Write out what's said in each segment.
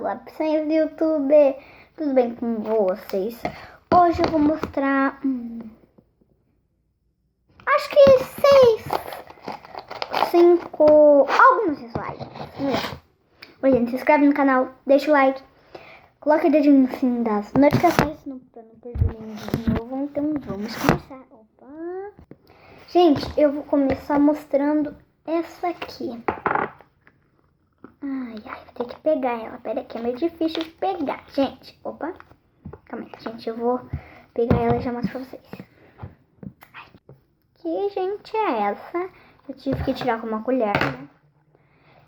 Lapinhas do YouTube, tudo bem com vocês? Hoje eu vou mostrar, acho que 5, alguns slides. Oi gente, se inscreve no canal, deixa o like, coloca o dedinho no sininho das notificações pra não perder nenhum vídeo novo. Então vamos começar. Opa! Gente, eu vou começar mostrando essa aqui. Ai, vou ter que pegar ela. Pera aí, que é meio difícil de pegar, gente. Opa, calma aí, gente. Eu vou pegar ela e já mostro pra vocês. Que, gente, é essa? Eu tive que tirar com uma colher, né?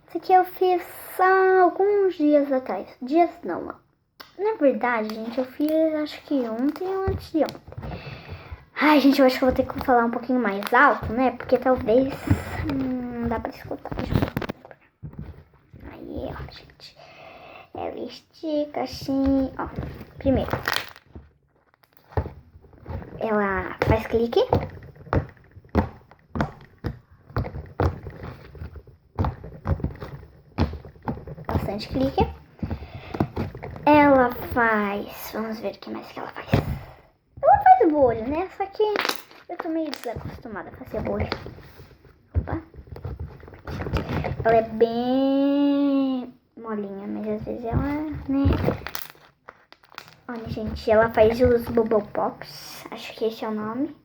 Essa aqui eu fiz há alguns dias atrás. Dias não, ó. Na verdade, gente, eu fiz acho que ontem ou antes de ontem. Ai, gente, eu acho que eu vou ter que falar um pouquinho mais alto, né? Porque talvez não dá pra escutar. Deixa eu ver. Aí, ó, gente. Ela estica assim, ó. Primeiro, ela faz clique. Bastante clique. Ela faz... Vamos ver o que mais que ela faz. Ela faz bolha, né? Só que eu tô meio desacostumada a fazer bolha. Opa. Ela é bem molinha, mas às vezes ela, né? Olha, gente, ela faz os Bubble Pops. Acho que esse é o nome.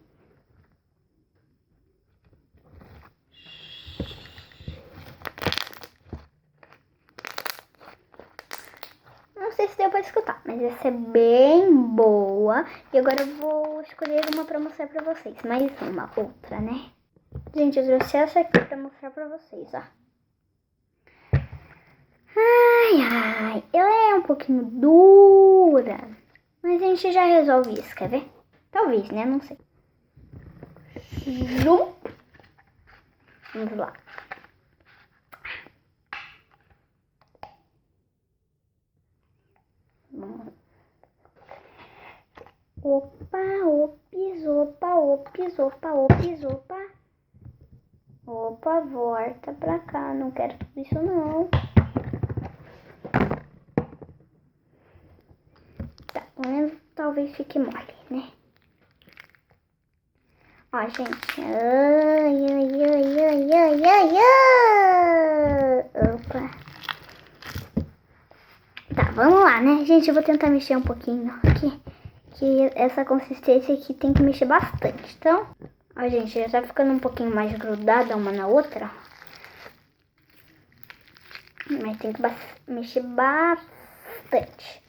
Não sei se deu pra escutar, mas essa é bem boa. E agora eu vou escolher uma pra mostrar pra vocês. Mais uma, outra, né? Gente, eu trouxe essa aqui pra mostrar pra vocês, ó. Ai, ela é um pouquinho dura. Mas a gente já resolve isso, quer ver? Talvez, né? Não sei. Vamos lá. Opa, opis, opa, opis, opa, opis, opa. Opa, volta pra cá. Não quero tudo isso, não. Tá, pelo menos talvez fique mole, né? Ó, gente. Ai. Opa. Tá, vamos lá, né? Gente, eu vou tentar mexer um pouquinho aqui. Que essa consistência aqui tem que mexer bastante. Então, ó, gente, já tá ficando um pouquinho mais grudada uma na outra. Mas tem que mexer bastante.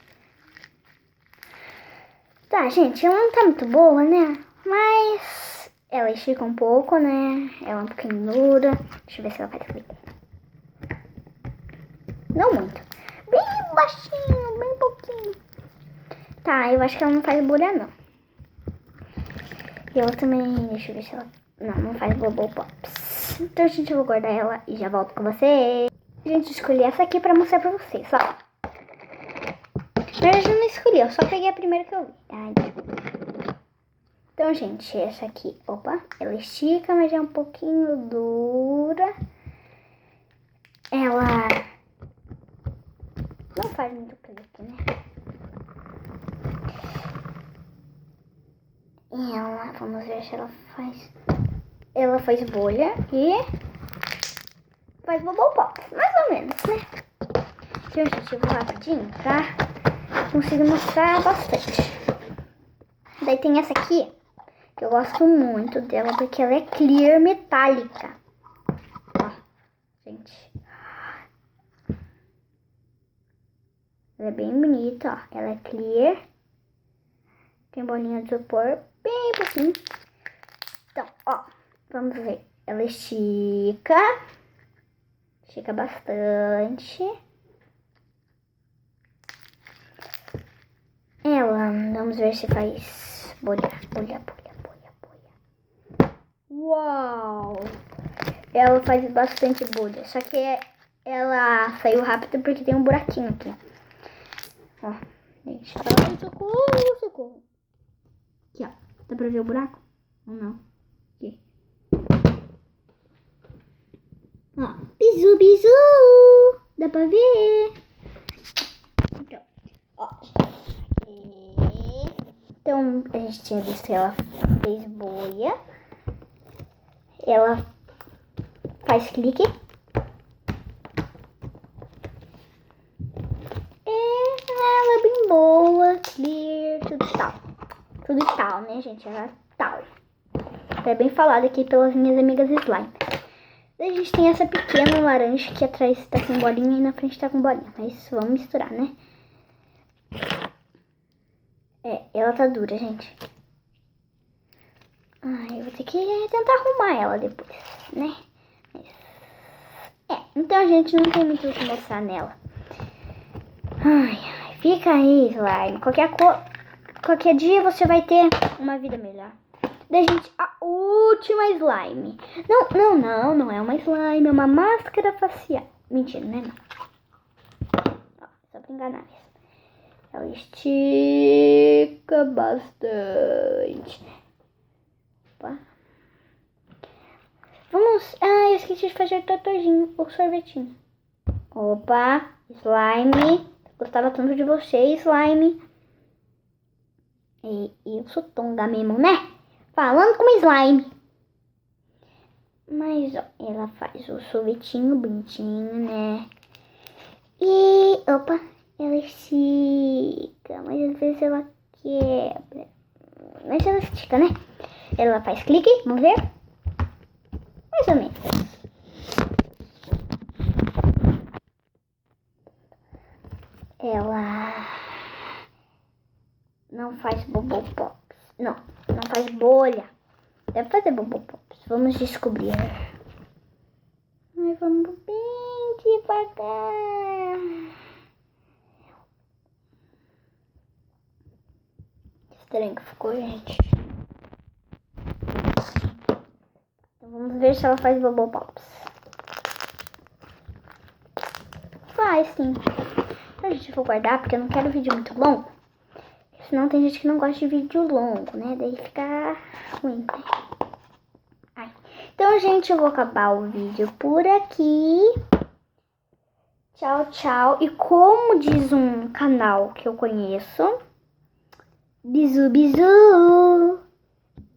Tá, gente, ela não tá muito boa, né? Mas ela estica um pouco, né? Ela é um pouquinho dura. Deixa eu ver se ela faz clique. Não muito. Bem baixinho, bem pouquinho. Tá, eu acho que ela não faz bolha, não. E ela também... Deixa eu ver se ela... Não faz Bubble Pops. Então, gente, eu vou guardar ela e já volto com vocês. Gente, escolhi essa aqui pra mostrar pra vocês, ó. Mas eu não escolhi, eu só peguei a primeira que eu vi. Ai, desculpa. Então, gente, essa aqui, opa, ela estica, mas é um pouquinho dura. Ela não faz muito clique, né? E ela, vamos ver se ela faz... Ela faz bolha e faz Bubble Pop, mais ou menos, né? Então, gente, eu vou rapidinho pra conseguir mostrar bastante. Daí tem essa aqui, que eu gosto muito dela, porque ela é clear metálica. Ó, gente. Ela é bem bonita, ó. Ela é clear. Tem bolinha de isopor, bem pouquinho. Então, ó, vamos ver. Ela estica. Estica bastante. Ela, vamos ver se faz bolha. Uau! Ela faz bastante bolha. Só que ela saiu rápido porque tem um buraquinho aqui. Ó, gente. Ai, socorro. Aqui, ó. Dá pra ver o buraco? Ou não? Aqui. Ó, bizu. Dá pra ver. Então, a gente tinha visto que ela fez bolha. Ela faz clique. Ela é bem boa, clear, tudo e tal. Tudo e tal, né, gente? Ela é tal. É bem falado aqui pelas minhas amigas slime. Daí a gente tem essa pequena laranja que atrás tá sem bolinha e na frente tá com bolinha. Mas vamos misturar, né? Ela tá dura, gente. Ai, eu vou ter que tentar arrumar ela depois, né? Então a gente não tem muito o que mostrar nela. Ai, fica aí, slime. Qualquer dia você vai ter uma vida melhor. Daí, gente, a última slime. Não é uma slime, é uma máscara facial. Mentira, né? Não. Só pra enganar mesmo. Ela estica bastante. Opa. Vamos... eu esqueci de fazer o sorvetinho. Opa, slime. Gostava tanto de você, slime. E eu sou tonga mesmo, né? Falando como slime. Mas, ó, ela faz o sorvetinho bonitinho, né? E, opa, ela estica. Mas às vezes ela quebra. Mas ela estica, né? Ela faz clique, vamos ver? Mais ou menos. Ela não faz bobopops. Não faz bolha. Deve fazer bobopops. Vamos descobrir. Mas vamos bem devagar. Estranho que ficou, gente. Então vamos ver se ela faz bobopops. Faz sim. A gente vou guardar porque eu não quero vídeo muito longo. Senão tem gente que não gosta de vídeo longo, né? Daí fica ruim, né? Então, gente, eu vou acabar o vídeo por aqui. Tchau, tchau. E como diz um canal que eu conheço, bizu, bizu.